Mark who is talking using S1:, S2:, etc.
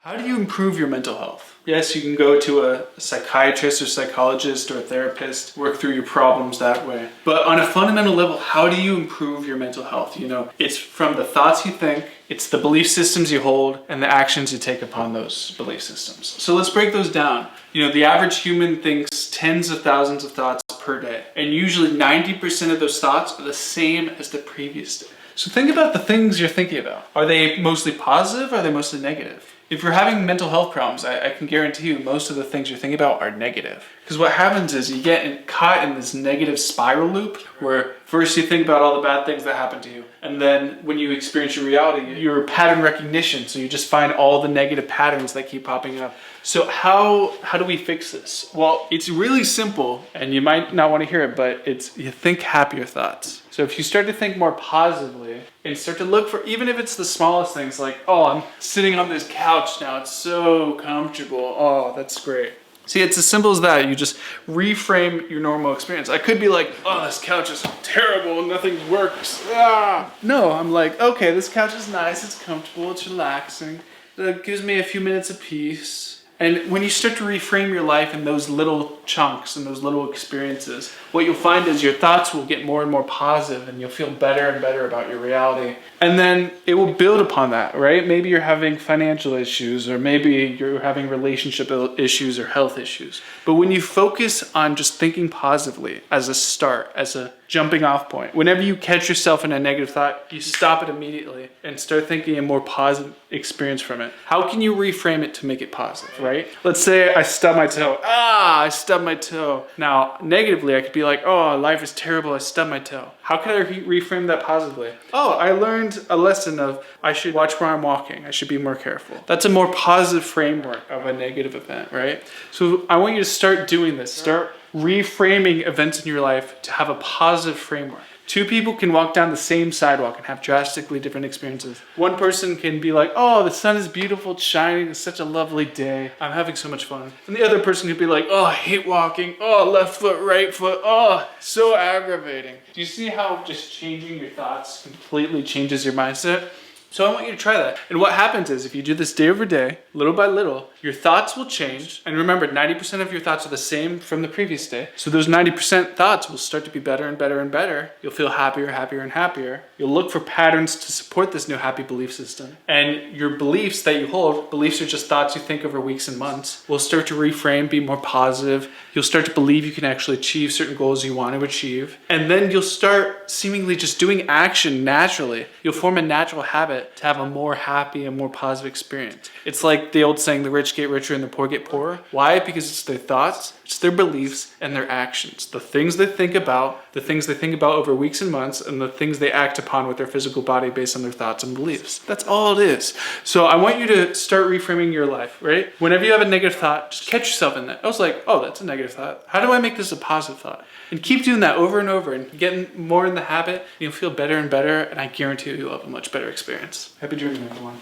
S1: How do you improve your mental health? Yes, you can go to a psychiatrist or psychologist or a therapist, work through your problems that way. But on a fundamental level, how do you improve your mental health? It's from the thoughts you think, it's the belief systems you hold, and the actions you take upon those belief systems. So let's break those down. The average human thinks tens of thousands of thoughts per day. And usually 90% of those thoughts are the same as the previous day. So think about the things you're thinking about. Are they mostly positive or are they mostly negative? If you're having mental health problems, I can guarantee you most of the things you're thinking about are negative. Because what happens is you get caught in this negative spiral loop where first you think about all the bad things that happen to you. And then when you experience your reality, you're pattern recognition. So you just find all the negative patterns that keep popping up. So how do we fix this? Well, it's really simple, and you might not want to hear it, but you think happier thoughts. So if you start to think more positively and start to look for, even if it's the smallest things like, oh, I'm sitting on this couch now, it's so comfortable. Oh, that's great. See, it's as simple as that. You just reframe your normal experience. I could be like, oh, this couch is terrible, nothing works. Ah. No, I'm like, okay, this couch is nice, it's comfortable, it's relaxing. It gives me a few minutes of peace. And when you start to reframe your life in those little chunks and those little experiences, what you'll find is your thoughts will get more and more positive and you'll feel better and better about your reality. And then it will build upon that, right? Maybe you're having financial issues, or maybe you're having relationship issues or health issues. But when you focus on just thinking positively as a start, as a jumping off point, whenever you catch yourself in a negative thought, you stop it immediately and start thinking a more positive experience from it. How can you reframe it to make it positive, right? Let's say I stub my toe. I stubbed my toe. Now, negatively, I could be like, oh, life is terrible, I stubbed my toe. How can I reframe that positively? Oh, I learned a lesson of I should watch where I'm walking. I should be more careful. That's a more positive framework of a negative event, right? So I want you to start doing this. Start reframing events in your life to have a positive framework. Two people can walk down the same sidewalk and have drastically different experiences. One person can be like, oh, the sun is beautiful, it's shining, it's such a lovely day, I'm having so much fun. And the other person could be like, oh, I hate walking, oh, left foot, right foot, oh, so aggravating. Do you see how just changing your thoughts completely changes your mindset? So I want you to try that. And what happens is if you do this day over day, little by little, your thoughts will change. And remember, 90% of your thoughts are the same from the previous day. So those 90% thoughts will start to be better and better and better. You'll feel happier, happier, and happier. You'll look for patterns to support this new happy belief system. And your beliefs that you hold, beliefs are just thoughts you think over weeks and months, will start to reframe, be more positive. You'll start to believe you can actually achieve certain goals you want to achieve. And then you'll start seemingly just doing action naturally. You'll form a natural habit to have a more happy and more positive experience. It's like the old saying, the rich get richer and the poor get poorer. Why? Because it's their thoughts, it's their beliefs, and their actions. The things they think about over weeks and months, and the things they act upon with their physical body based on their thoughts and beliefs. That's all it is. So I want you to start reframing your life, right? Whenever you have a negative thought, just catch yourself in that. I was like, oh, that's a negative thought. How do I make this a positive thought? And keep doing that over and over and getting more in the habit. You'll feel better and better, and I guarantee you'll have a much better experience. Happy dreaming, everyone.